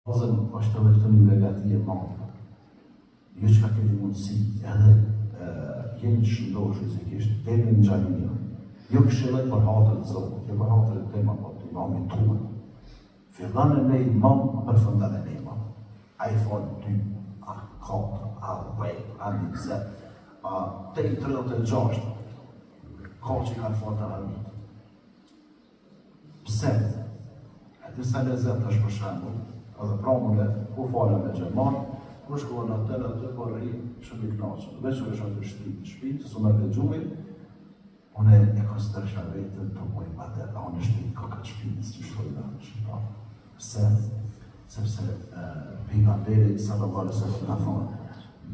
Ozën është edhe këtë një begati e madhe. Jo që ka keni mundësi, edhe jeni të shëndohë fizikisht, deri në xhamia. Jo këshilloj për hatër të Zotit, jo për hatër të tema për të imamit tuaj. Fillon e me imam, përfundon e me imam. A i falë 2, a 4, a 10, a 20, a 36. Ka që kanë falë të ramit. Pse? E disa lezet është për shembull, edhe pramule, ku fala me gjeman, ku shkohen atë po rri shumë i knaqën. Veç që është atë shtëpi, të su me begjuj, unë e konsiderisha vetën të moj bate, a unë shtëpi ka këtë shtëpis që shkoj në shqiptar. Pse? Sepse pejgamberi sallallahu alaihi wasallam ka thonë,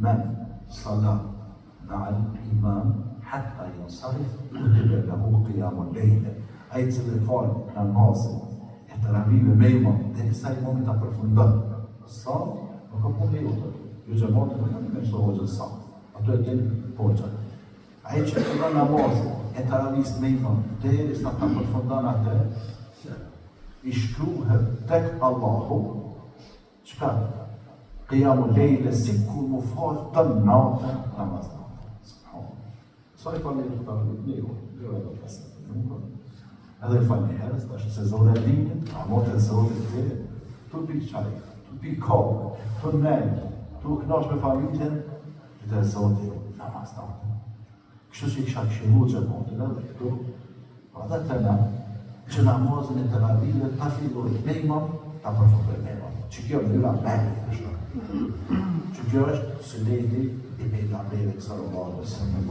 men salat ma'al imam hatta yansarif kutiba lahu qiyamul layl. Ai që falë namazin e taravive me imam, dhe sa imam ta përfundon. Sa nuk ka punë jote. Jo xhamatit nuk kanë mëso hoxhën sa. Ato e din hoxha. Ai që fillon namazin e taravis me imam, derisa ta përfundon atë, i shkruhet tek Allahu, çka? Qiyamul layl sikur mu fal të natën namaz. Sa i falë të taravit me jo, jo edhe pasë. Edhe i falë një herës, është se zore e dinit, a motë e zore e të tu pi qaj, tu pi kohë, tu nejë, tu knash me familjen, dhe zore namaz natë. Kështu që i kisha këshilu që motë, edhe këtu, edhe të në, që namazin e të ravive, ta filloj me imam, ta përfundoj me imam. Që kjo mënyra meri është. Që kjo është sëlleti i pejgamberit sallallahu alaihi wasallam.